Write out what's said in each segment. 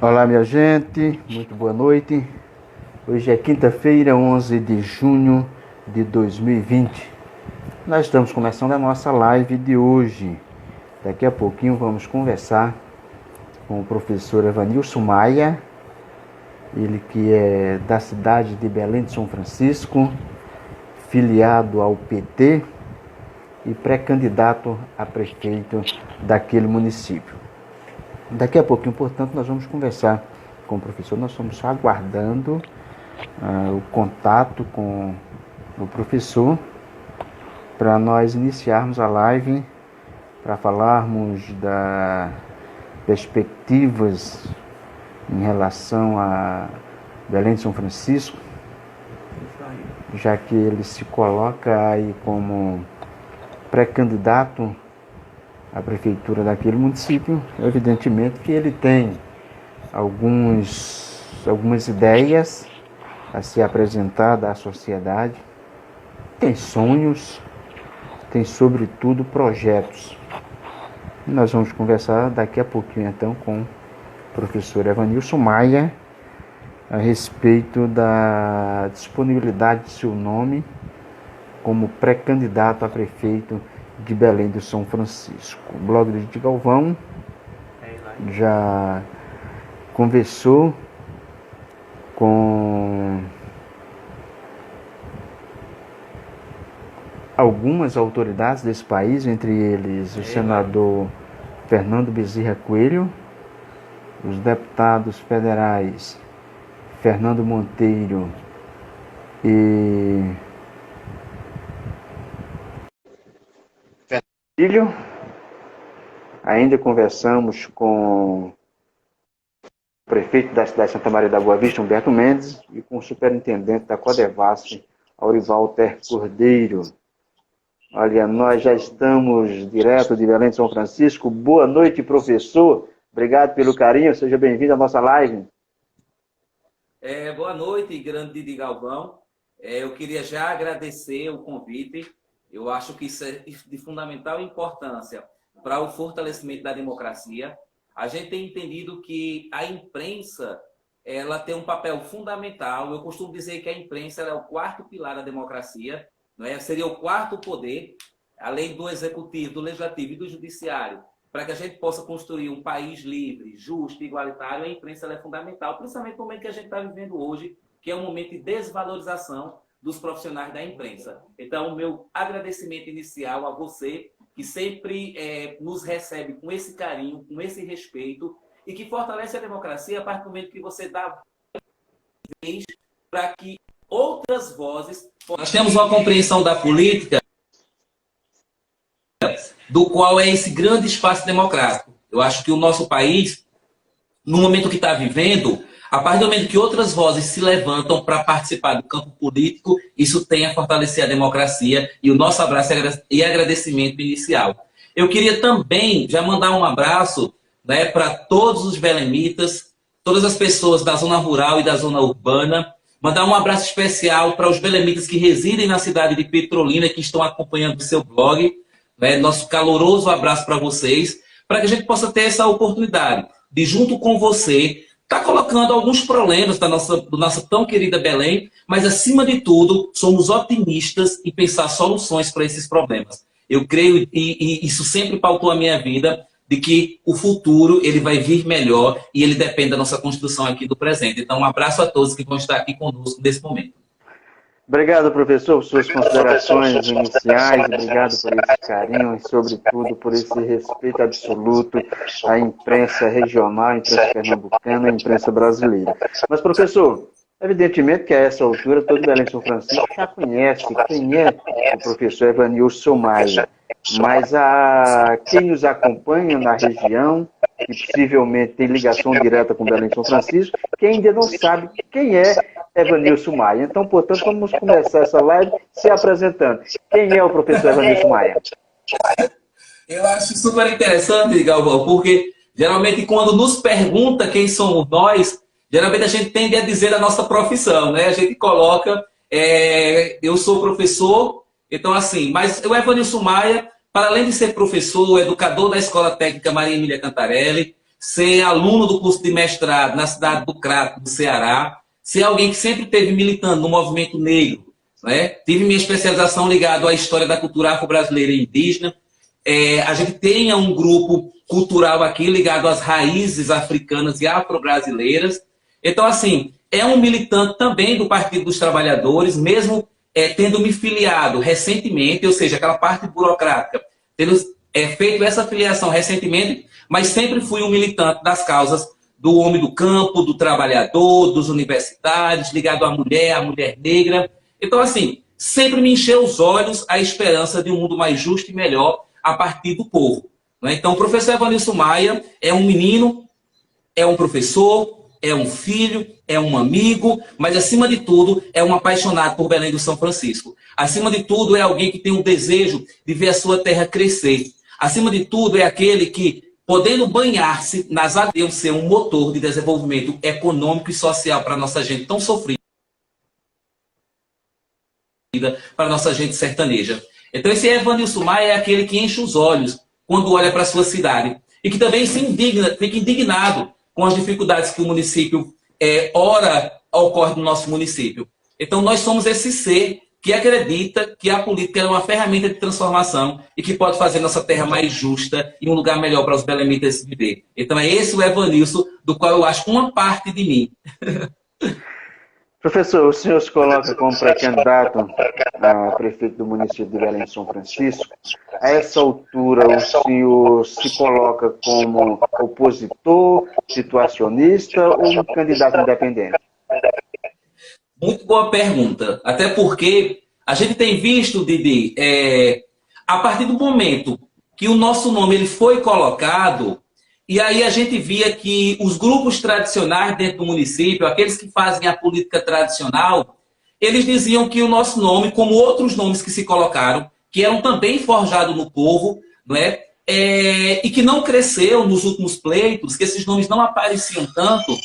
Olá, minha gente, muito boa noite. Hoje é quinta-feira, 11 de junho de 2020. Nós estamos começando a nossa live de hoje. Daqui a pouquinho vamos conversar com o professor Evanilson Maia, ele que é da cidade de Belém de São Francisco, filiado ao PT e pré-candidato a prefeito daquele município. Daqui a pouquinho, portanto, nós vamos conversar com o professor. Nós estamos aguardando o contato com o professor para nós iniciarmos a live, para falarmos das perspectivas em relação a Belém de São Francisco, já que ele se coloca aí como pré-candidato à prefeitura daquele município. Evidentemente que ele tem algumas ideias a ser apresentada à sociedade, tem sonhos, tem sobretudo projetos. Nós vamos conversar daqui a pouquinho então com o professor Evanilson Maia a respeito da disponibilidade de seu nome como pré-candidato a prefeito de Belém do São Francisco. O blog de Galvão já conversou com algumas autoridades desse país, entre eles o senador Fernando Bezerra Coelho, os deputados federais Fernando Monteiro e Filho. Ainda conversamos com o prefeito da cidade de Santa Maria da Boa Vista, Humberto Mendes, e com o superintendente da Codevasf, Aurivalter Cordeiro. Olha, nós já estamos direto de Belém de São Francisco. Boa noite, professor. Obrigado pelo carinho. Seja bem-vindo à nossa live. Boa noite, grande Didi Galvão. Eu queria já agradecer o convite. Eu acho que isso é de fundamental importância para o fortalecimento da democracia. A gente tem entendido que a imprensa ela tem um papel fundamental. Eu costumo dizer que a imprensa é o quarto pilar da democracia, não é? Seria o quarto poder, além do executivo, do legislativo e do judiciário. Para que a gente possa construir um país livre, justo e igualitário, a imprensa é fundamental, principalmente no momento que a gente está vivendo hoje, que é um momento de desvalorização dos profissionais da imprensa. Então, o meu agradecimento inicial a você, que sempre nos recebe com esse carinho, com esse respeito, e que fortalece a democracia a partir do momento que você dá vez para que outras vozes... Nós temos uma compreensão da política do qual é esse grande espaço democrático. Eu acho que o nosso país, no momento que está vivendo, a partir do momento que outras vozes se levantam para participar do campo político, isso tem a fortalecer a democracia e o nosso abraço e agradecimento inicial. Eu queria também já mandar um abraço, né, para todos os belemitas, todas as pessoas da zona rural e da zona urbana, mandar um abraço especial para os belemitas que residem na cidade de Petrolina, que estão acompanhando o seu blog, né, nosso caloroso abraço para vocês, para que a gente possa ter essa oportunidade de, junto com você, está colocando alguns problemas da nossa tão querida Belém, mas, acima de tudo, somos otimistas em pensar soluções para esses problemas. Eu creio, e isso sempre pautou a minha vida, de que o futuro ele vai vir melhor e ele depende da nossa construção aqui do presente. Então, um abraço a todos que vão estar aqui conosco nesse momento. Obrigado, professor, por suas considerações iniciais. Obrigado por esse carinho e, sobretudo, por esse respeito absoluto à imprensa regional, à imprensa pernambucana, à imprensa brasileira. Mas, professor, evidentemente que a essa altura todo Belém de São Francisco já conhece quem é o professor Evanilson Maia. Mas quem nos acompanha na região, que possivelmente tem ligação direta com Belém de São Francisco, que ainda não sabe quem é Evanilson Maia. Então, portanto, vamos começar essa live se apresentando. Quem é o professor Evanilson Maia? Eu acho super interessante, Galvão, porque geralmente quando nos pergunta quem somos nós, geralmente a gente tende a dizer da nossa profissão, né? A gente coloca, eu sou professor, então assim, mas o Evanilson Maia, para além de ser professor, educador da Escola Técnica Maria Emília Cantarelli, ser aluno do curso de mestrado na cidade do Crato, do Ceará, ser alguém que sempre esteve militando no movimento negro, né? Tive minha especialização ligada à história da cultura afro-brasileira e indígena. A gente tem um grupo cultural aqui ligado às raízes africanas e afro-brasileiras. Então, assim, é um militante também do Partido dos Trabalhadores, mesmo tendo me filiado recentemente, ou seja, aquela parte burocrática, tendo feito essa filiação recentemente, mas sempre fui um militante das causas do homem do campo, do trabalhador, dos universitários, ligado à mulher negra. Então, assim, sempre me encheu os olhos a esperança de um mundo mais justo e melhor a partir do povo. Né? Então, o professor Evanilson Maia é um menino, é um professor, é um filho, é um amigo, mas, acima de tudo, é um apaixonado por Belém do São Francisco. Acima de tudo, é alguém que tem um desejo de ver a sua terra crescer. Acima de tudo, é aquele que, podendo banhar-se nas águas, de ser um motor de desenvolvimento econômico e social para a nossa gente tão sofrida, para a nossa gente sertaneja. Então, esse Evanilson Maia é aquele que enche os olhos quando olha para a sua cidade e que também fica indignado com as dificuldades que o município, ora, ocorre no nosso município. Então, nós somos esse ser que acredita que a política é uma ferramenta de transformação e que pode fazer nossa terra mais justa e um lugar melhor para os belemitas viver. Então, é esse o Evanilson, do qual eu acho uma parte de mim. Professor, o senhor se coloca como pré-candidato a prefeito do município de Belém de São Francisco. A essa altura, o senhor se coloca como opositor, situacionista ou um candidato independente? Muito boa pergunta. Até porque a gente tem visto, Didi, a partir do momento que o nosso nome ele foi colocado, e aí a gente via que os grupos tradicionais dentro do município, aqueles que fazem a política tradicional, eles diziam que o nosso nome, como outros nomes que se colocaram, que eram também forjados no povo, não é? E que não cresceu nos últimos pleitos, que esses nomes não apareciam tanto.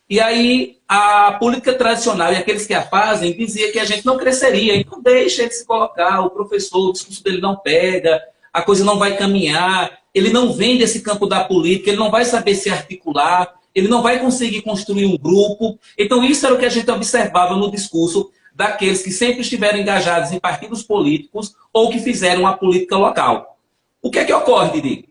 E aí a política tradicional e aqueles que a fazem dizia que a gente não cresceria, então deixa ele se colocar, o professor, o discurso dele não pega, a coisa não vai caminhar, ele não vem desse campo da política, ele não vai saber se articular, ele não vai conseguir construir um grupo. Então isso era o que a gente observava no discurso daqueles que sempre estiveram engajados em partidos políticos ou que fizeram a política local. O que é que ocorre, Didi?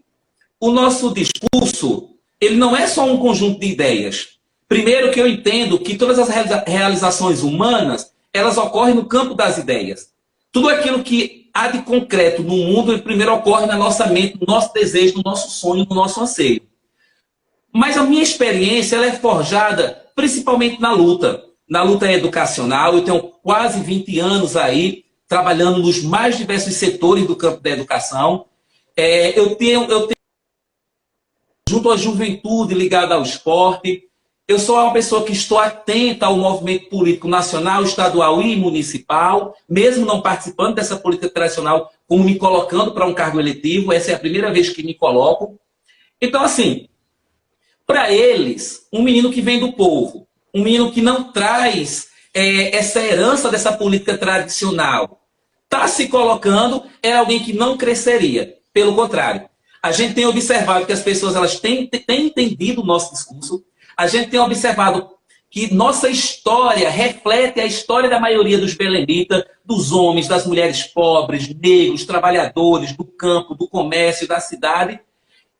O nosso discurso, ele não é só um conjunto de ideias. Primeiro que eu entendo que todas as realizações humanas, elas ocorrem no campo das ideias. Tudo aquilo que há de concreto no mundo, ele primeiro ocorre na nossa mente, no nosso desejo, no nosso sonho, no nosso anseio. Mas a minha experiência ela é forjada principalmente na luta educacional. Eu tenho quase 20 anos aí trabalhando nos mais diversos setores do campo da educação. Eu tenho junto à juventude ligada ao esporte. Eu sou uma pessoa que estou atenta ao movimento político nacional, estadual e municipal, mesmo não participando dessa política tradicional, como me colocando para um cargo eletivo. Essa é a primeira vez que me coloco. Então, assim, para eles, um menino que vem do povo, um menino que não traz essa herança dessa política tradicional, está se colocando, é alguém que não cresceria. Pelo contrário, a gente tem observado que as pessoas elas têm entendido o nosso discurso. A gente tem observado que nossa história reflete a história da maioria dos belemitas, dos homens, das mulheres pobres, negros, trabalhadores, do campo, do comércio, da cidade.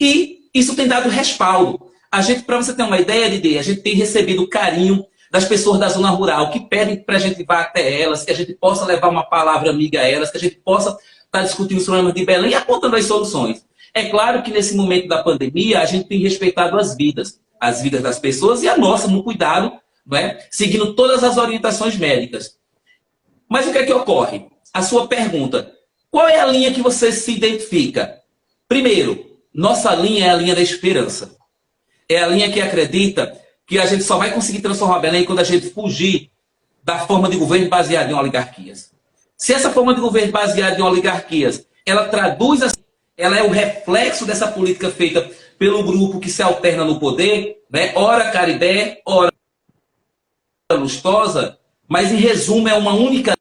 E isso tem dado respaldo. A gente, para você ter uma ideia, Didi, a gente tem recebido carinho das pessoas da zona rural, que pedem para a gente vá até elas, que a gente possa levar uma palavra amiga a elas, que a gente possa estar discutindo os problemas de Belém e apontando as soluções. É claro que nesse momento da pandemia, a gente tem respeitado as vidas das pessoas e a nossa no cuidado, não é? Seguindo todas as orientações médicas. Mas o que é que ocorre? A sua pergunta, qual é a linha que você se identifica? Primeiro, nossa linha é a linha da esperança. É a linha que acredita que a gente só vai conseguir transformar Belém quando a gente fugir da forma de governo baseada em oligarquias. Se essa forma de governo baseada em oligarquias, ela traduz, ela é o reflexo dessa política feita pelo grupo que se alterna no poder, né? Ora Caribé, ora Lustosa, mas em resumo é uma única.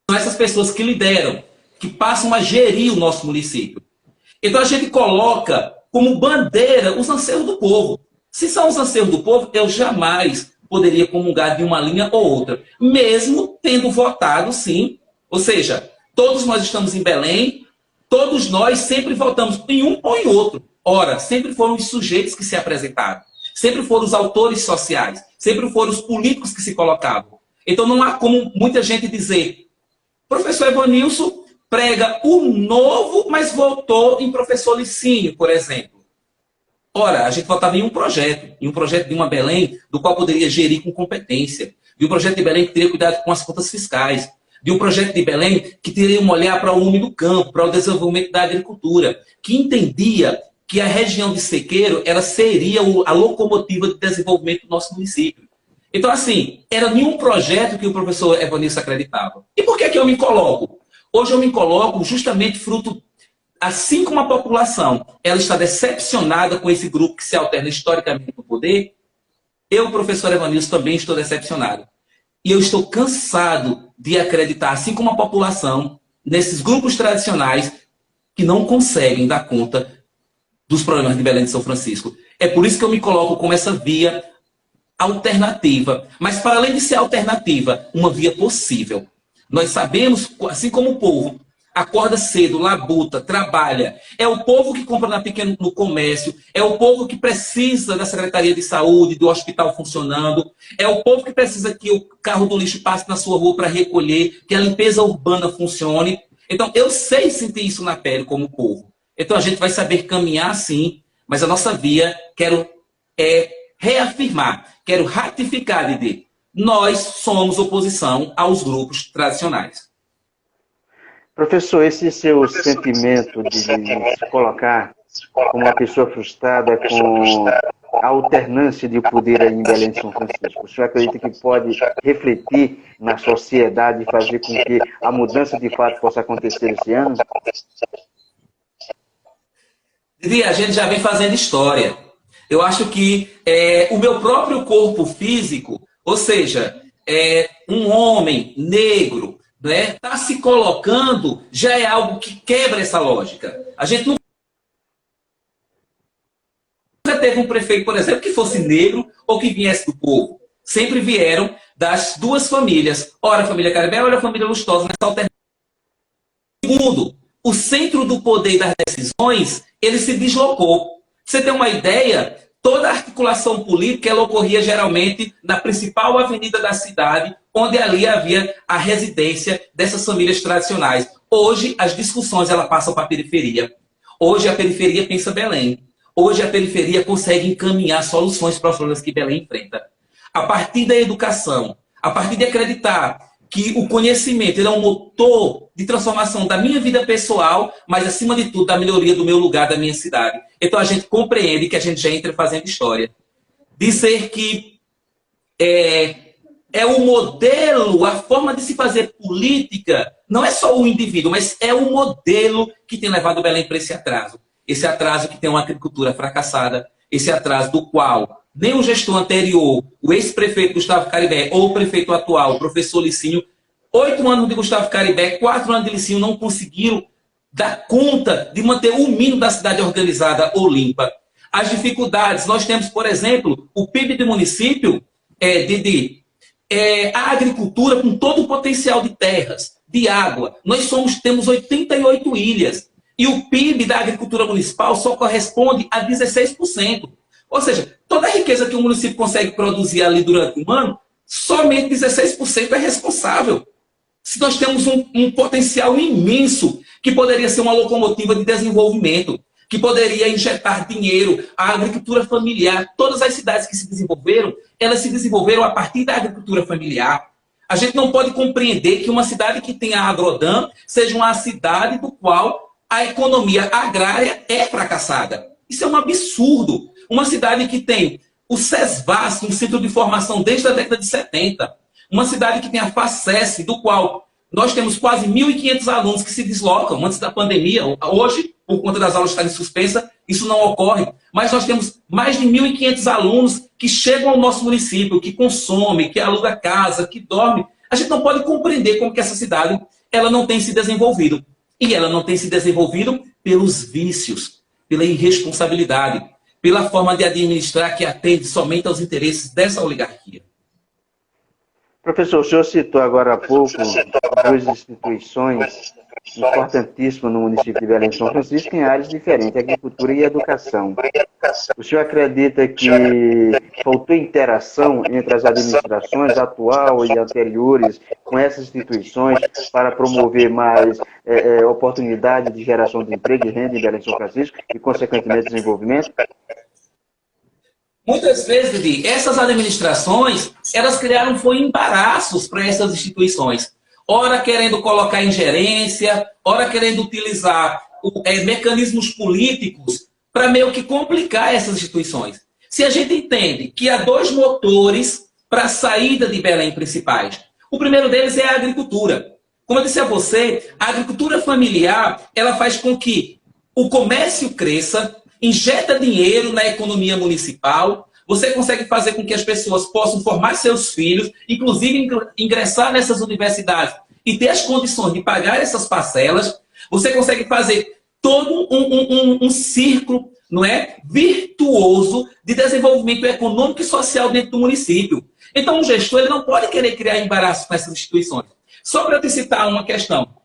São essas pessoas que lideram que passam a gerir o nosso município. Então a gente coloca como bandeira os anseios do povo. Se são os anseios do povo, eu jamais poderia comungar de uma linha ou outra, mesmo tendo votado, sim. Ou seja, todos nós estamos em Belém, todos nós sempre votamos em um ou em outro. Ora, sempre foram os sujeitos que se apresentaram, sempre foram os autores sociais, sempre foram os políticos que se colocavam. Então não há como muita gente dizer, professor Evanilson prega o novo, mas votou em professor Licínio, por exemplo. Ora, a gente votava em um projeto de uma Belém, do qual poderia gerir com competência, de um projeto de Belém que teria cuidado com as contas fiscais, de um projeto de Belém que teria um olhar para o homem do campo, para o desenvolvimento da agricultura, que entendia que a região de Sequeiro ela seria a locomotiva de desenvolvimento do nosso município. Então, assim, era nenhum projeto que o professor Evanilson acreditava. E por que eu me coloco? Hoje eu me coloco justamente fruto. Assim como a população ela está decepcionada com esse grupo que se alterna historicamente no poder, eu, professor Evanilson, também estou decepcionado. E eu estou cansado de acreditar, assim como a população, nesses grupos tradicionais que não conseguem dar conta dos problemas de Belém de São Francisco. É por isso que eu me coloco como essa via alternativa. Mas, para além de ser alternativa, uma via possível. Nós sabemos, assim como o povo, acorda cedo, labuta, trabalha. É o povo que compra no comércio. É o povo que precisa da Secretaria de Saúde, do hospital funcionando. É o povo que precisa que o carro do lixo passe na sua rua para recolher, que a limpeza urbana funcione. Então, eu sei sentir isso na pele como povo. Então, a gente vai saber caminhar sim, mas a nossa via, quero reafirmar, quero ratificar, Didi. Nós somos oposição aos grupos tradicionais. Professor, esse seu sentimento de se colocar como uma pessoa frustrada com a alternância de poder aí em Belém de São Francisco, o senhor acredita que pode refletir na sociedade e fazer com que a mudança de fato possa acontecer esse ano? Didi, a gente já vem fazendo história. Eu acho que o meu próprio corpo físico, ou seja, um homem negro, está se colocando, já é algo que quebra essa lógica. A gente nunca teve um prefeito, por exemplo, que fosse negro ou que viesse do povo. Sempre vieram das duas famílias, ora a família Caribé, ora a família Lustosa, nessa alternativa. Segundo, o centro do poder das decisões, ele se deslocou. Pra você ter uma ideia, toda a articulação política ela ocorria geralmente na principal avenida da cidade, onde ali havia a residência dessas famílias tradicionais. Hoje, as discussões elas passam para a periferia. Hoje, a periferia pensa Belém. Hoje, a periferia consegue encaminhar soluções para os problemas que Belém enfrenta. A partir da educação, a partir de acreditar que o conhecimento ele é um motor de transformação da minha vida pessoal, mas, acima de tudo, da melhoria do meu lugar, da minha cidade. Então, a gente compreende que a gente já entra fazendo história. Dizer que o modelo, a forma de se fazer política, não é só o indivíduo, mas é o modelo que tem levado Belém para esse atraso. Esse atraso que tem uma agricultura fracassada, esse atraso do qual nem o gestor anterior, o ex-prefeito Gustavo Caribé, ou o prefeito atual, o professor Licínio, 8 anos de Gustavo Caribé, 4 anos de Licínio, não conseguiram dar conta de manter o mínimo da cidade organizada ou limpa. As dificuldades, nós temos, por exemplo, o PIB do município, a agricultura com todo o potencial de terras, de água. Nós temos 88 ilhas. E o PIB da agricultura municipal só corresponde a 16%. Ou seja, toda a riqueza que o município consegue produzir ali durante um ano, somente 16% é responsável. Se nós temos um potencial imenso que poderia ser uma locomotiva de desenvolvimento, que poderia injetar dinheiro, a agricultura familiar, todas as cidades que se desenvolveram, elas se desenvolveram a partir da agricultura familiar. A gente não pode compreender que uma cidade que tenha agrodam seja uma cidade do qual a economia agrária é fracassada. Isso é um absurdo. Uma cidade que tem o SESVAS, um centro de formação desde a década de 70. Uma cidade que tem a FACES, do qual nós temos quase 1.500 alunos que se deslocam antes da pandemia. Hoje, por conta das aulas estarem suspensas, isso não ocorre. Mas nós temos mais de 1.500 alunos que chegam ao nosso município, que consomem, que alugam casa, que dormem. A gente não pode compreender como que essa cidade ela não tem se desenvolvido. E ela não tem se desenvolvido pelos vícios, pela irresponsabilidade, pela forma de administrar que atende somente aos interesses dessa oligarquia. Professor, o senhor citou agora há pouco duas instituições importantíssimas no município de Belém de São Francisco em áreas diferentes, agricultura e educação. O senhor acredita que faltou interação entre as administrações atual e anteriores com essas instituições para promover mais oportunidade de geração de emprego e renda em Belém de São Francisco e, consequentemente, desenvolvimento? Muitas vezes, Didi, essas administrações, elas criaram foi embaraços para essas instituições. Ora querendo colocar ingerência, ora querendo utilizar mecanismos políticos para meio que complicar essas instituições. Se a gente entende que há dois motores para a saída de Belém principais. O primeiro deles é a agricultura. Como eu disse a você, a agricultura familiar, ela faz com que o comércio cresça, injeta dinheiro na economia municipal, você consegue fazer com que as pessoas possam formar seus filhos, inclusive ingressar nessas universidades e ter as condições de pagar essas parcelas, você consegue fazer todo um círculo, não é, virtuoso de desenvolvimento econômico e social dentro do município. Então, o gestor ele não pode querer criar embaraço com essas instituições. Só para te citar uma questão.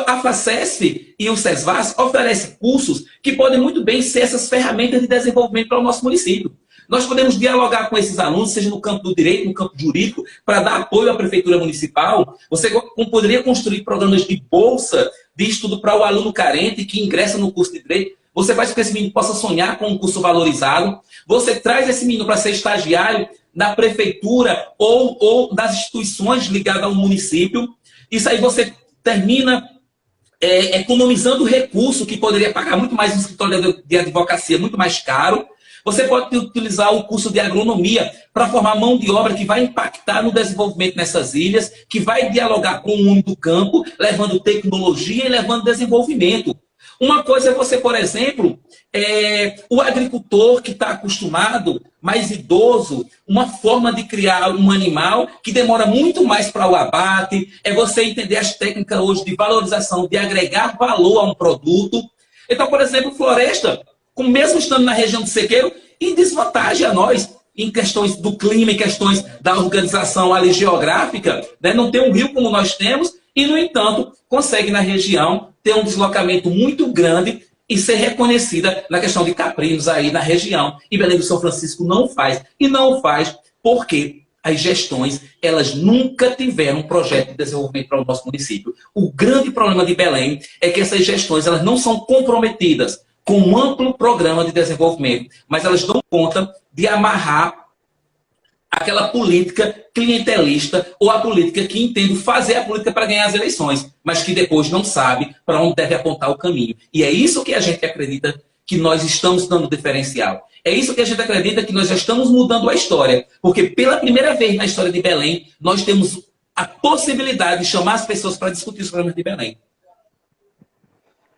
A FACESP e o SESVAS oferecem cursos que podem muito bem ser essas ferramentas de desenvolvimento para o nosso município. Nós podemos dialogar com esses alunos, seja no campo do direito, no campo jurídico, para dar apoio à prefeitura municipal. Você poderia construir programas de bolsa de estudo para o aluno carente que ingressa no curso de direito. Você faz com que esse menino possa sonhar com um curso valorizado. Você traz esse menino para ser estagiário na prefeitura ou das instituições ligadas ao município. Isso aí você termina economizando recurso que poderia pagar muito mais no escritório de advocacia, muito mais caro. Você pode utilizar o curso de agronomia para formar mão de obra que vai impactar no desenvolvimento nessas ilhas, que vai dialogar com o mundo do campo, levando tecnologia e levando desenvolvimento. Uma coisa é você, por exemplo, o agricultor que está acostumado, mais idoso, uma forma de criar um animal que demora muito mais para o abate, é você entender as técnicas hoje de valorização, de agregar valor a um produto. Então, por exemplo, floresta, mesmo estando na região do sequeiro, em desvantagem a nós, em questões do clima, em questões da organização ali geográfica, né? Não tem um rio como nós temos, e, no entanto, consegue na região ter um deslocamento muito grande e ser reconhecida na questão de caprinos aí na região. E Belém do São Francisco não faz. E não faz porque as gestões, elas nunca tiveram um projeto de desenvolvimento para o nosso município. O grande problema de Belém é que essas gestões, elas não são comprometidas com um amplo programa de desenvolvimento, mas elas dão conta de amarrar aquela política clientelista ou a política que entende fazer a política para ganhar as eleições, mas que depois não sabe para onde deve apontar o caminho. E é isso que a gente acredita que nós estamos dando diferencial. É isso que a gente acredita que nós já estamos mudando a história, porque pela primeira vez na história de Belém, nós temos a possibilidade de chamar as pessoas para discutir os problemas de Belém.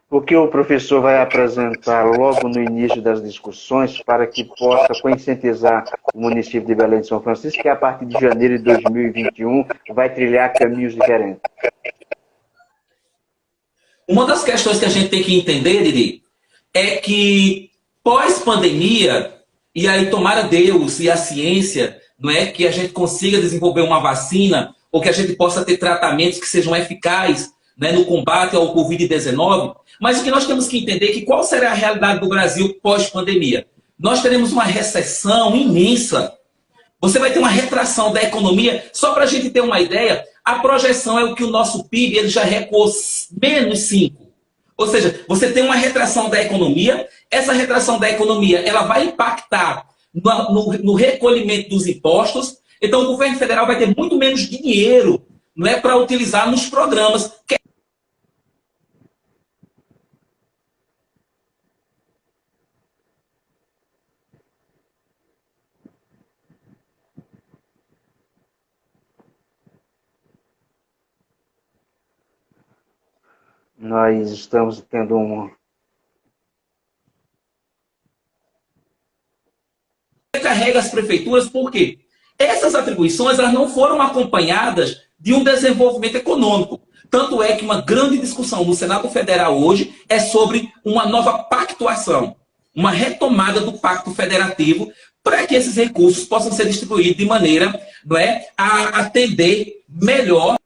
O que o professor vai apresentar logo no início das discussões para que possa conscientizar o município de Belém de São Francisco, que a partir de janeiro de 2021 vai trilhar caminhos diferentes? Uma das questões que a gente tem que entender, Didi, é que pós-pandemia, e aí tomara Deus e a ciência, não é, que a gente consiga desenvolver uma vacina ou que a gente possa ter tratamentos que sejam eficazes, né, no combate ao Covid-19, mas o que nós temos que entender é que qual será a realidade do Brasil pós-pandemia? Nós teremos uma recessão imensa. Você vai ter uma retração da economia. Só para a gente ter uma ideia, a projeção é o que o nosso PIB ele já recuou menos 5. Ou seja, você tem uma retração da economia. Essa retração da economia ela vai impactar no recolhimento dos impostos. Então, o governo federal vai ter muito menos dinheiro, não é, para utilizar nos programas. Nós estamos tendo um... Carrega as prefeituras, por quê? Essas atribuições elas não foram acompanhadas de um desenvolvimento econômico. Tanto é que uma grande discussão no Senado Federal hoje é sobre uma nova pactuação, uma retomada do pacto federativo para que esses recursos possam ser distribuídos de maneira, não é, a atender melhor.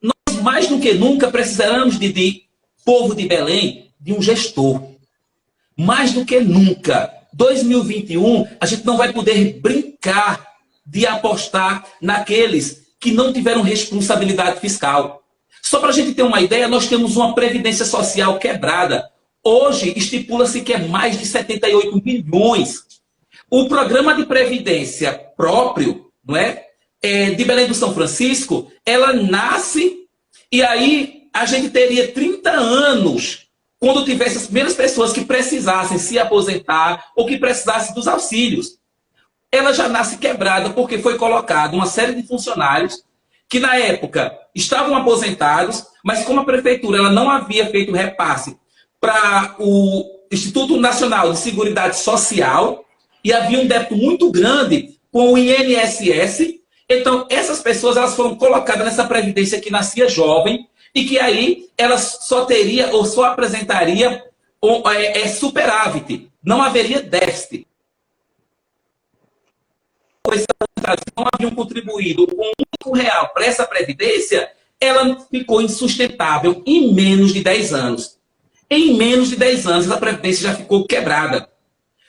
Nós, mais do que nunca, precisamos de povo de Belém, de um gestor. Mais do que nunca. 2021, a gente não vai poder brincar de apostar naqueles que não tiveram responsabilidade fiscal. Só para a gente ter uma ideia, nós temos uma previdência social quebrada. Hoje, estipula-se que é mais de 78 bilhões. O programa de previdência próprio, não é? De Belém do São Francisco, ela nasce e aí a gente teria 30 anos quando tivesse as primeiras pessoas que precisassem se aposentar ou que precisassem dos auxílios. Ela já nasce quebrada porque foi colocada uma série de funcionários que na época estavam aposentados, mas como a prefeitura ela não havia feito repasse para o Instituto Nacional de Seguridade Social e havia um débito muito grande com o INSS, então essas pessoas elas foram colocadas nessa previdência que nascia jovem e que aí ela só teria ou só apresentaria superávit, não haveria déficit. Não haviam contribuído com R$ 1 para essa previdência, ela ficou insustentável em menos de 10 anos. Em menos de 10 anos, essa previdência já ficou quebrada.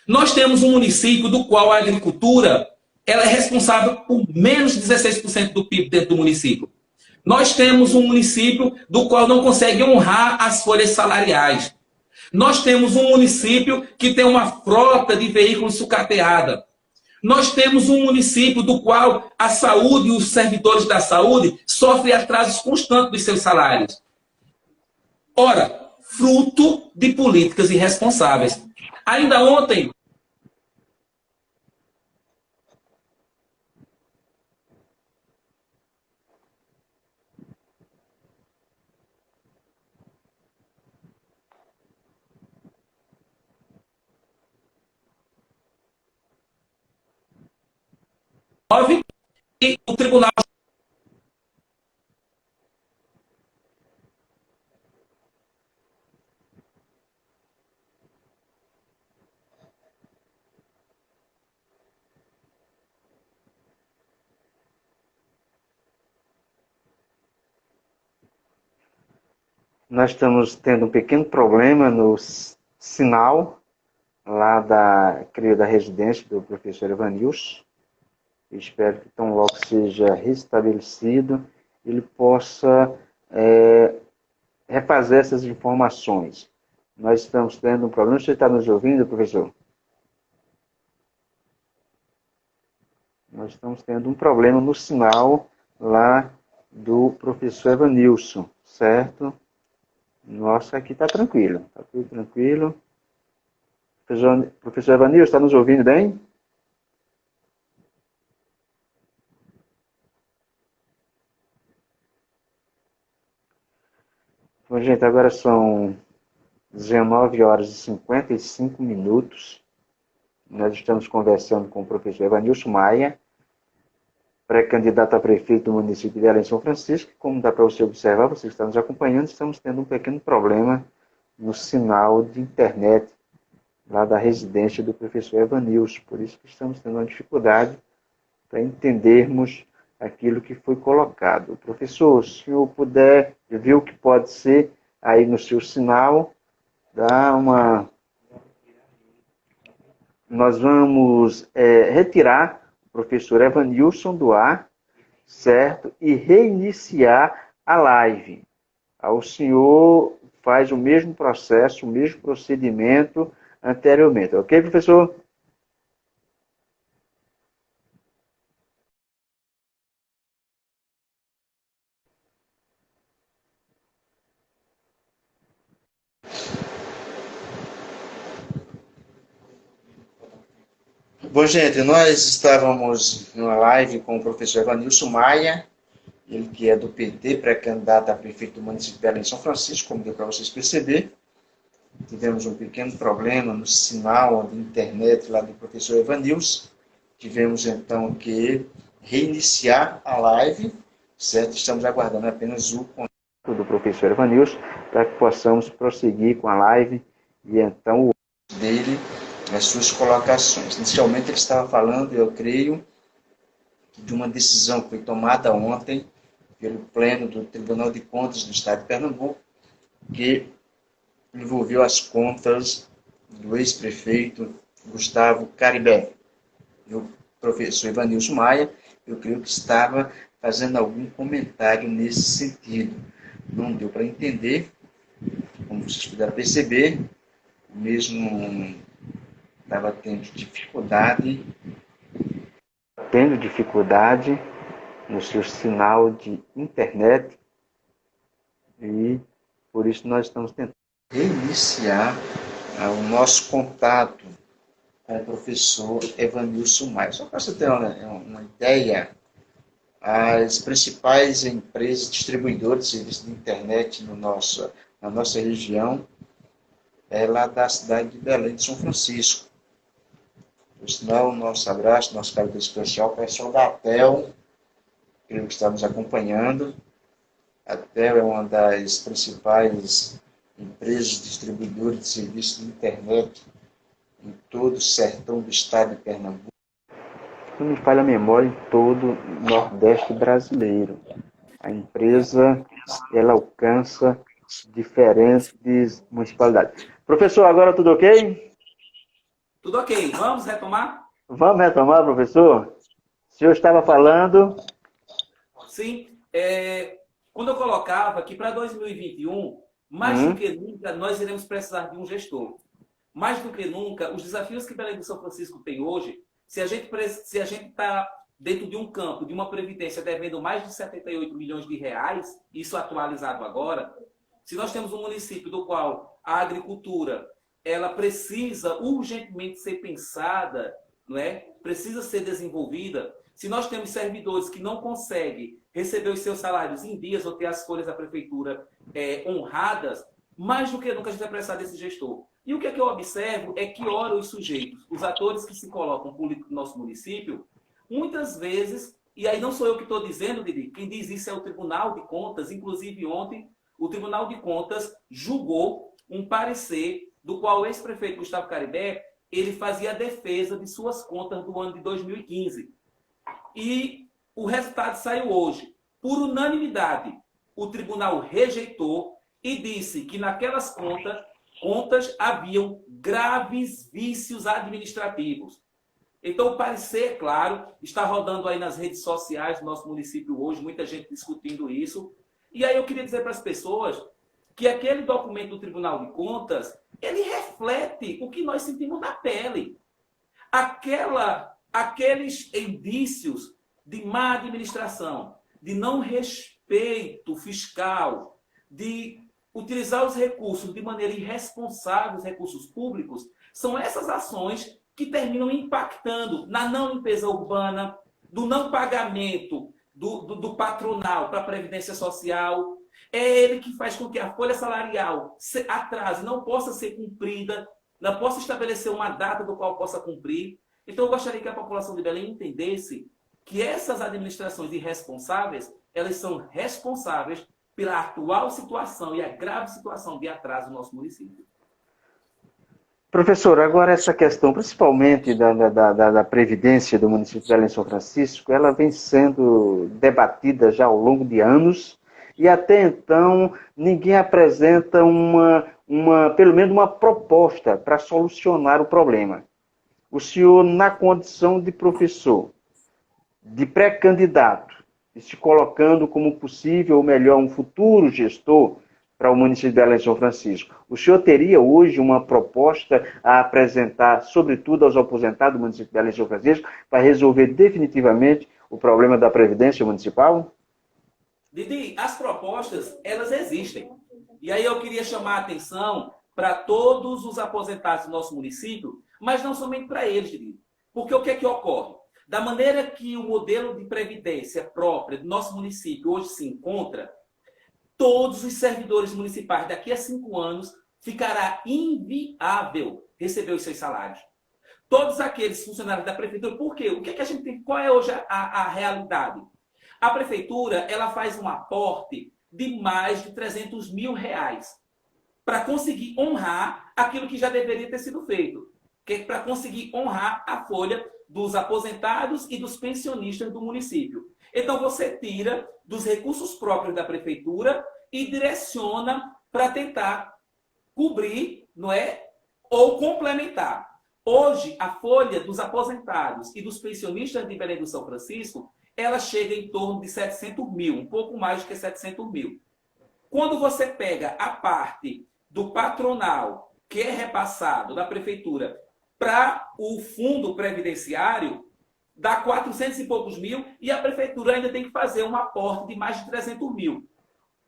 Nós temos um município do qual a agricultura ela é responsável por menos de 16% do PIB dentro do município. Nós temos um município do qual não consegue honrar as folhas salariais. Nós temos um município que tem uma frota de veículos sucateada. Nós temos um município do qual a saúde e os servidores da saúde sofrem atrasos constantes dos seus salários. Ora, fruto de políticas irresponsáveis. Ainda ontem, e o tribunal. Nós estamos tendo um pequeno problema no sinal lá da residência do professor Evanilson. Espero que tão logo seja restabelecido, ele possa refazer essas informações. Nós estamos tendo um problema. Você está nos ouvindo, professor? Nós estamos tendo um problema no sinal lá do professor Evanilson, certo? Nossa, aqui está tranquilo. Está tudo tranquilo. Professor Evanilson, está nos ouvindo bem? Bom, gente, agora são 19 horas e 55 minutos. Nós estamos conversando com o professor Evanilson Maia, pré-candidato a prefeito do município de Belém São Francisco. Como dá para você observar, você está nos acompanhando, estamos tendo um pequeno problema no sinal de internet lá da residência do professor Evanilson. Por isso que estamos tendo uma dificuldade para entendermos aquilo que foi colocado. Professor, se o senhor puder ver o que pode ser aí no seu sinal, dá uma... Nós vamos retirar o professor Evanilson do ar, certo? E reiniciar a live. O senhor faz o mesmo processo, o mesmo procedimento anteriormente. Ok, professor? Bom, gente, nós estávamos numa live com o professor Evanilson Maia, ele que é do PT, pré-candidato a prefeito do município de Belém São Francisco, como deu para vocês perceber. Tivemos um pequeno problema no sinal de internet lá do professor Evanilson. Tivemos então que reiniciar a live, certo? Estamos aguardando apenas o contato do professor Evanilson para que possamos prosseguir com a live e então o dele, as suas colocações. Inicialmente ele estava falando, eu creio, de uma decisão que foi tomada ontem pelo Pleno do Tribunal de Contas do Estado de Pernambuco, que envolveu as contas do ex-prefeito Gustavo Caribé. E o professor Evanilson Maia, eu creio que estava fazendo algum comentário nesse sentido. Não deu para entender, como vocês puderam perceber, mesmo estava tendo dificuldade no seu sinal de internet e por isso nós estamos tentando reiniciar o nosso contato com o professor Evanilson Maia. Só para você ter uma ideia, as principais empresas distribuidoras de serviços de internet na nossa região é lá da cidade de Belém de São Francisco. Por sinal, nosso abraço, nosso carinho especial ao pessoal da ATEL, que está nos acompanhando. A ATEL é uma das principais empresas distribuidoras de serviços de internet em todo o sertão do estado de Pernambuco. Não me falha a memória, em todo o Nordeste brasileiro. A empresa, ela alcança diferentes municipalidades. Professor, agora tudo ok? Tudo ok. Vamos retomar? Vamos retomar, professor? O senhor estava falando... Sim. Quando eu colocava que para 2021, mais do que nunca, nós iremos precisar de um gestor. Mais do que nunca, os desafios que Belém do São Francisco tem hoje, se a gente está dentro de um campo, de uma previdência devendo mais de 78 milhões de reais, isso atualizado agora, se nós temos um município do qual a agricultura ela precisa urgentemente ser pensada, não é? Precisa ser desenvolvida, se nós temos servidores que não conseguem receber os seus salários em dias ou ter as folhas da prefeitura honradas, mais do que nunca a gente vai precisar desse gestor. E o que é que eu observo é que, ora, os sujeitos, os atores que se colocam políticos no nosso município, muitas vezes, e aí não sou eu que estou dizendo, Didi, quem diz isso é o Tribunal de Contas, inclusive ontem, o Tribunal de Contas julgou um parecer do qual o ex-prefeito Gustavo Caribé, ele fazia a defesa de suas contas do ano de 2015. E o resultado saiu hoje. Por unanimidade, o tribunal rejeitou e disse que naquelas contas haviam graves vícios administrativos. Então, o parecer, claro, está rodando aí nas redes sociais do nosso município hoje, muita gente discutindo isso. E aí eu queria dizer para as pessoas que aquele documento do Tribunal de Contas, ele reflete o que nós sentimos na pele. Aqueles indícios de má administração, de não respeito fiscal, de utilizar os recursos de maneira irresponsável, os recursos públicos, são essas ações que terminam impactando na não limpeza urbana, do não pagamento do patronal para a Previdência Social. É ele que faz com que a folha salarial atrase, não possa ser cumprida, não possa estabelecer uma data do qual possa cumprir. Então, eu gostaria que a população de Belém entendesse que essas administrações irresponsáveis, elas são responsáveis pela atual situação e a grave situação de atraso do nosso município. Professor, agora essa questão, principalmente da Previdência do município de Belém São Francisco, ela vem sendo debatida já ao longo de anos e até então ninguém apresenta pelo menos uma proposta para solucionar o problema. O senhor, na condição de professor, de pré-candidato, e se colocando como possível, ou melhor, um futuro gestor para o município de Belém São Francisco, o senhor teria hoje uma proposta a apresentar, sobretudo aos aposentados do município de Belém São Francisco, para resolver definitivamente o problema da Previdência Municipal? Didi, as propostas, elas existem. E aí eu queria chamar a atenção para todos os aposentados do nosso município, mas não somente para eles, Didi. Porque o que é que ocorre? Da maneira que o modelo de previdência própria do nosso município hoje se encontra, todos os servidores municipais daqui a 5 anos ficará inviável receber os seus salários. todos aqueles funcionários da prefeitura. Por quê? O que, é que a gente tem? Qual é hoje a realidade? A prefeitura ela faz um aporte de mais de 300 mil reais para conseguir honrar aquilo que já deveria ter sido feito, que é para conseguir honrar a folha dos aposentados e dos pensionistas do município. Então, você tira dos recursos próprios da prefeitura e direciona para tentar cobrir, não é? Ou complementar. Hoje, a folha dos aposentados e dos pensionistas de Belém do São Francisco, ela chega em torno de 700 mil, um pouco mais do que 700 mil. Quando você pega a parte do patronal, que é repassado da prefeitura para o fundo previdenciário, dá 400 e poucos mil, e a prefeitura ainda tem que fazer um aporte de mais de 300 mil.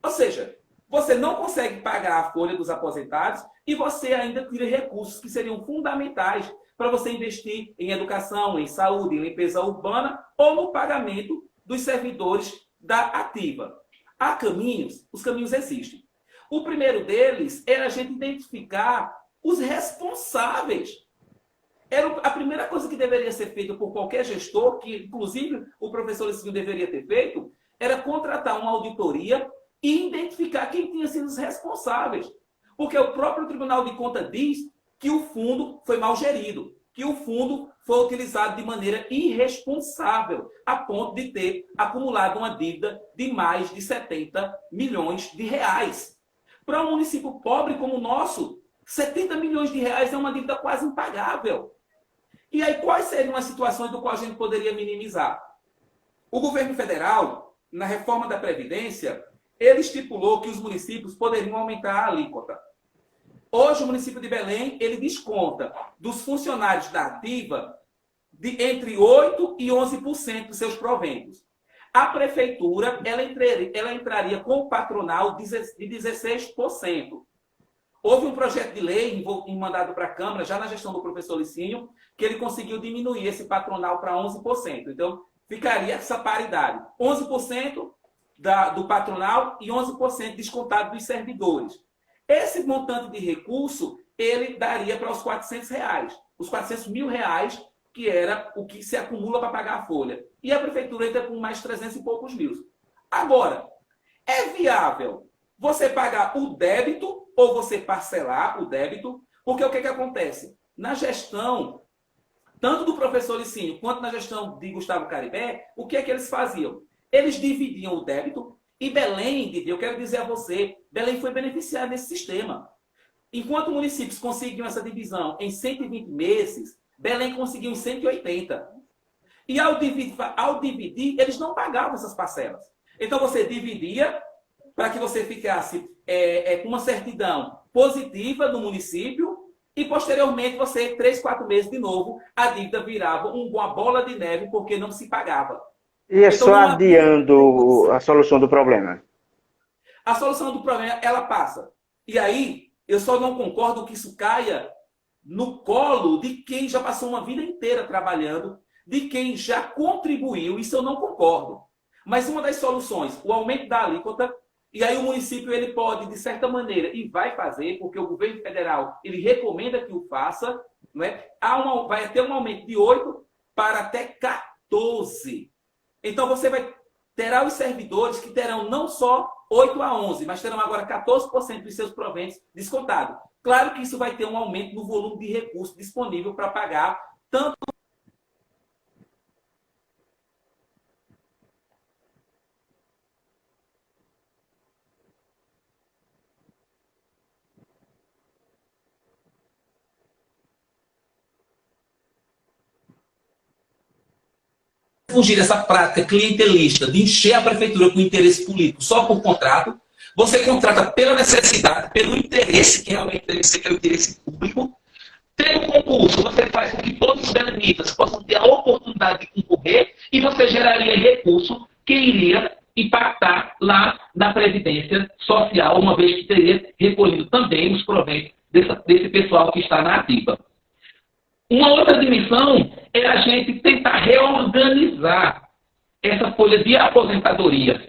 Ou seja, você não consegue pagar a folha dos aposentados e você ainda tira recursos que seriam fundamentais para você investir em educação, em saúde, em limpeza urbana ou no pagamento dos servidores da ativa. Há caminhos, os caminhos existem. O primeiro deles era a gente identificar os responsáveis. Era a primeira coisa que deveria ser feita por qualquer gestor, que inclusive o professor Licínio deveria ter feito, era contratar uma auditoria e identificar quem tinha sido os responsáveis. Porque o próprio Tribunal de Contas diz que o fundo foi mal gerido, que o fundo foi utilizado de maneira irresponsável, a ponto de ter acumulado uma dívida de mais de 70 milhões de reais. Para um município pobre como o nosso, 70 milhões de reais é uma dívida quase impagável. E aí, quais seriam as situações do qual a gente poderia minimizar? O governo federal, na reforma da Previdência, ele estipulou que os municípios poderiam aumentar a alíquota. Hoje, o município de Belém, ele desconta dos funcionários da ativa de entre 8% e 11% dos seus proventos. A prefeitura, ela entraria com o patronal de 16%. Houve um projeto de lei mandado para a Câmara, já na gestão do professor Licínio, que ele conseguiu diminuir esse patronal para 11%. Então, ficaria essa paridade. 11% do patronal e 11% descontado dos servidores. Esse montante de recurso, ele daria para os 400 reais. Os 400 mil reais, que era o que se acumula para pagar a folha. E a prefeitura entra com mais 300 e poucos mil. Agora, é viável você pagar o débito ou você parcelar o débito? Porque o que acontece? Na gestão, tanto do professor Licínio quanto na gestão de Gustavo Caribé, o que é que eles faziam? Eles dividiam o débito e Belém, Didi, eu quero dizer a você, Belém foi beneficiada nesse sistema. Enquanto municípios conseguiam essa divisão em 120 meses, Belém conseguiu em 180. E ao dividir, eles não pagavam essas parcelas. Então você dividia para que você ficasse com uma certidão positiva no município e posteriormente você, 3, 4 meses de novo, a dívida virava uma bola de neve porque não se pagava. E é então, só adiando a solução do problema. A solução do problema, ela passa. E aí, eu só não concordo que isso caia no colo de quem já passou uma vida inteira trabalhando, de quem já contribuiu, isso eu não concordo. Mas uma das soluções, o aumento da alíquota, e aí o município ele pode, de certa maneira, e vai fazer, porque o governo federal ele recomenda que o faça, não é? Vai ter um aumento de 8 para até 14. Então você terá os servidores que terão não só 8 a 11, mas terão agora 14% dos seus proventos descontados. Claro que isso vai ter um aumento no volume de recursos disponível para pagar tanto fugir dessa prática clientelista de encher a prefeitura com interesse político só por contrato, você contrata pela necessidade, pelo interesse, que realmente deve ser o interesse público. Tem um concurso, você faz com que todos os belemitas possam ter a oportunidade de concorrer e você geraria recurso que iria impactar lá na Previdência Social, uma vez que teria recolhido também os proventos desse pessoal que está na ativa. Uma outra dimensão é a gente tentar reorganizar essa folha de aposentadoria,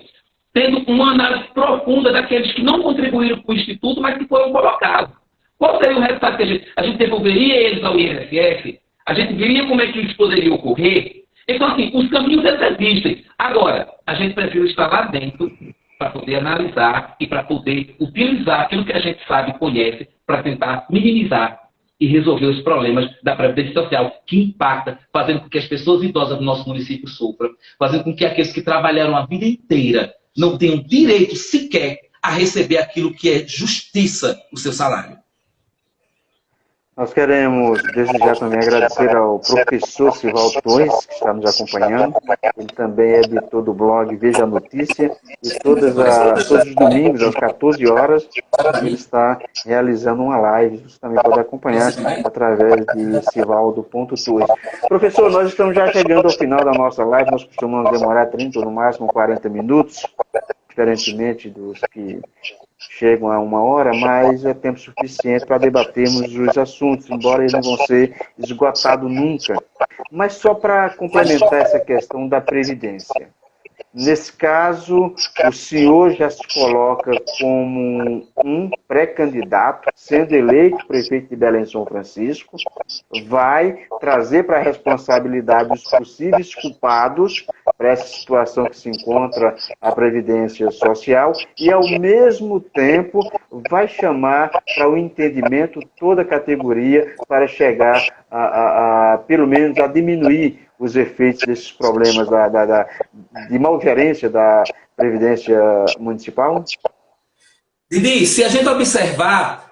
tendo uma análise profunda daqueles que não contribuíram para o Instituto, mas que foram colocados. Qual seria o resultado que a gente devolveria eles ao INSS? A gente via como é que isso poderia ocorrer. Então, assim, os caminhos eles existem. Agora, a gente precisa estar lá dentro para poder analisar e para poder utilizar aquilo que a gente sabe e conhece para tentar minimizar e resolver os problemas da Previdência Social, que impacta, fazendo com que as pessoas idosas do nosso município sofram, fazendo com que aqueles que trabalharam a vida inteira não tenham direito sequer a receber aquilo que é justiça, o seu salário. Nós queremos, desde já, também agradecer ao professor Sivaldo Torres, que está nos acompanhando. Ele também é editor do blog Veja a Notícia. E todos os domingos, às 14 horas, ele está realizando uma live. Você também pode acompanhar através de Sivaldo.torres. Professor, nós estamos já chegando ao final da nossa live. Nós costumamos demorar 30 ou no máximo 40 minutos, diferentemente dos que chegam a 1 hora, mas é tempo suficiente para debatermos os assuntos, embora eles não vão ser esgotados nunca. Mas só para complementar essa questão da Previdência. Nesse caso, o senhor já se coloca como um pré-candidato, sendo eleito prefeito de Belém São Francisco, vai trazer para a responsabilidade os possíveis culpados para essa situação que se encontra a Previdência Social e, ao mesmo tempo, vai chamar para o entendimento toda a categoria para chegar, pelo menos, a diminuir os efeitos desses problemas de malgerência da Previdência Municipal? Didi, se a gente observar,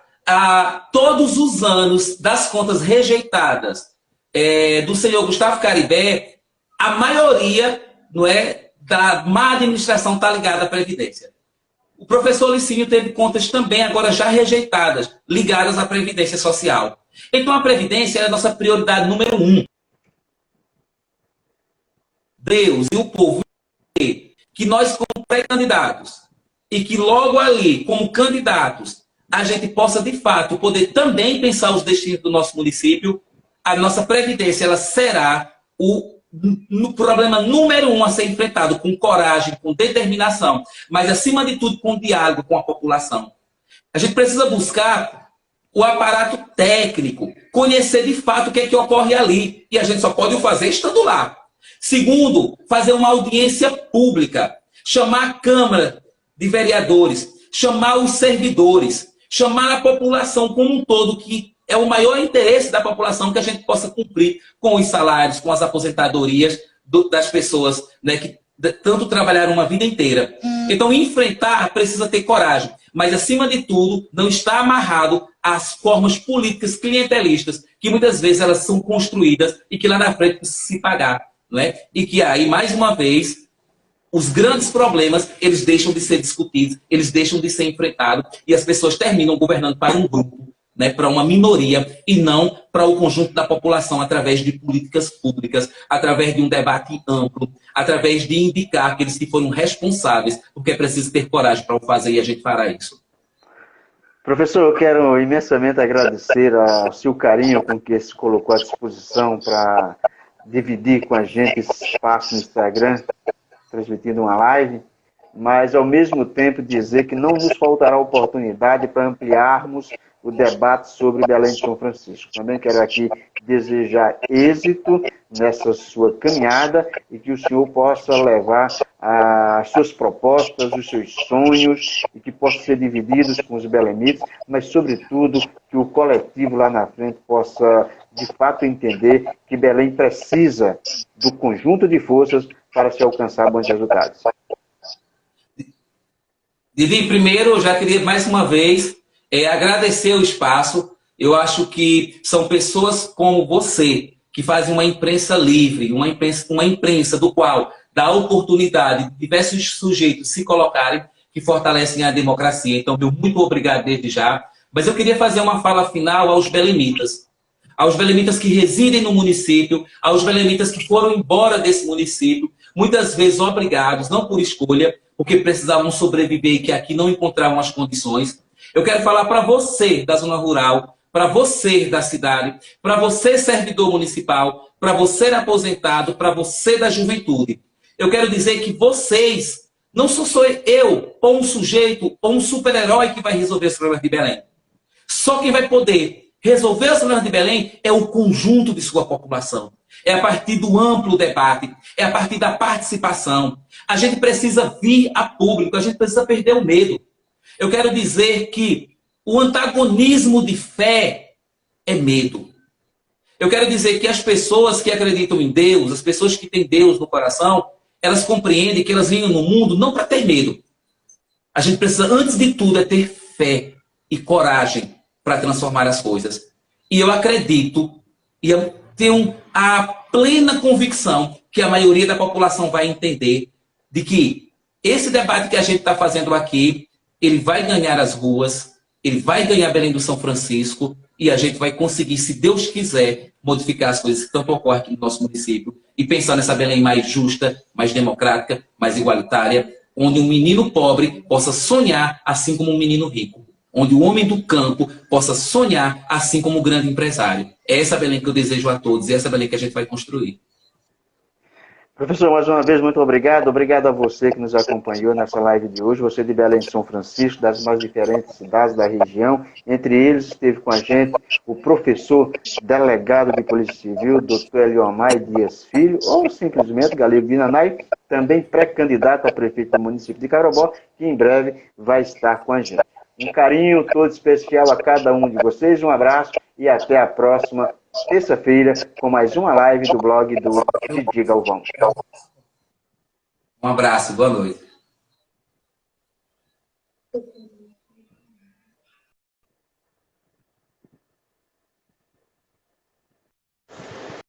todos os anos das contas rejeitadas do senhor Gustavo Caribé, a maioria, não é, da má administração está ligada à Previdência. O professor Licínio teve contas também agora já rejeitadas, ligadas à Previdência Social. Então a Previdência é a nossa prioridade número 1. Deus e o povo que nós, como pré-candidatos, e que logo ali, como candidatos, a gente possa, de fato, poder também pensar os destinos do nosso município, a nossa Previdência ela será o problema número 1 a ser enfrentado com coragem, com determinação, mas, acima de tudo, com diálogo com a população. A gente precisa buscar o aparato técnico, conhecer de fato o que é que ocorre ali, e a gente só pode o fazer estando lá. Segundo, fazer uma audiência pública, chamar a Câmara de Vereadores, chamar os servidores, chamar a população como um todo, que é o maior interesse da população que a gente possa cumprir com os salários, com as aposentadorias das pessoas, né, que tanto trabalharam uma vida inteira. Então, enfrentar precisa ter coragem, mas, acima de tudo, não está amarrado às formas políticas clientelistas, que muitas vezes elas são construídas e que lá na frente precisa se pagar. Né? E que aí, mais uma vez, os grandes problemas, eles deixam de ser discutidos, eles deixam de ser enfrentados, e as pessoas terminam governando para um grupo, né, para uma minoria, e não para o conjunto da população, através de políticas públicas, através de um debate amplo, através de indicar aqueles que foram responsáveis, porque é preciso ter coragem para o fazer, e a gente fará isso. Professor, eu quero imensamente agradecer ao seu carinho com que se colocou à disposição para dividir com a gente esse espaço no Instagram, transmitindo uma live, mas, ao mesmo tempo, dizer que não nos faltará oportunidade para ampliarmos o debate sobre Belém de São Francisco. Também quero aqui desejar êxito nessa sua caminhada e que o senhor possa levar as suas propostas, os seus sonhos, e que possam ser divididos com os belemites, mas, sobretudo, que o coletivo lá na frente possa, de fato, entender que Belém precisa do conjunto de forças para se alcançar bons resultados. Didi, primeiro, eu já queria mais uma vez agradecer o espaço. Eu acho que são pessoas como você que fazem uma imprensa livre, uma imprensa do qual dá oportunidade de diversos sujeitos se colocarem, que fortalecem a democracia. Então, meu muito obrigado desde já. Mas eu queria fazer uma fala final aos belemitas que residem no município, aos belemitas que foram embora desse município, muitas vezes obrigados, não por escolha, porque precisavam sobreviver e que aqui não encontravam as condições. Eu quero falar para você da zona rural, para você da cidade, para você servidor municipal, para você aposentado, para você da juventude. Eu quero dizer que vocês, não sou eu, ou um sujeito, ou um super-herói que vai resolver os problemas de Belém. Só quem vai poder Resolver os problemas de Belém é o conjunto de sua população. É a partir do amplo debate, é a partir da participação. A gente precisa vir a público, a gente precisa perder o medo. Eu quero dizer que o antagonismo de fé é medo. Eu quero dizer que as pessoas que acreditam em Deus, as pessoas que têm Deus no coração, elas compreendem que elas vêm no mundo não para ter medo. A gente precisa, antes de tudo, é ter fé e coragem para transformar as coisas. E eu acredito, e eu tenho a plena convicção que a maioria da população vai entender de que esse debate que a gente está fazendo aqui, ele vai ganhar as ruas, ele vai ganhar Belém do São Francisco, e a gente vai conseguir, se Deus quiser, modificar as coisas que tanto ocorrem aqui no nosso município, e pensar nessa Belém mais justa, mais democrática, mais igualitária, onde um menino pobre possa sonhar assim como um menino rico. Onde o homem do campo possa sonhar assim como o grande empresário. É essa Belém que eu desejo a todos e é essa Belém que a gente vai construir. Professor, mais uma vez, muito obrigado. Obrigado a você que nos acompanhou nessa live de hoje. Você de Belém de São Francisco, das mais diferentes cidades da região. Entre eles, esteve com a gente o professor delegado de Polícia Civil, Dr. Eliomar Dias Filho, ou simplesmente Galego Binanay, também pré-candidato a prefeito do município de Carobó, que em breve vai estar com a gente. Um carinho todo especial a cada um de vocês. Um abraço e até a próxima terça-feira com mais uma live do blog do Didi Galvão. Um abraço, boa noite.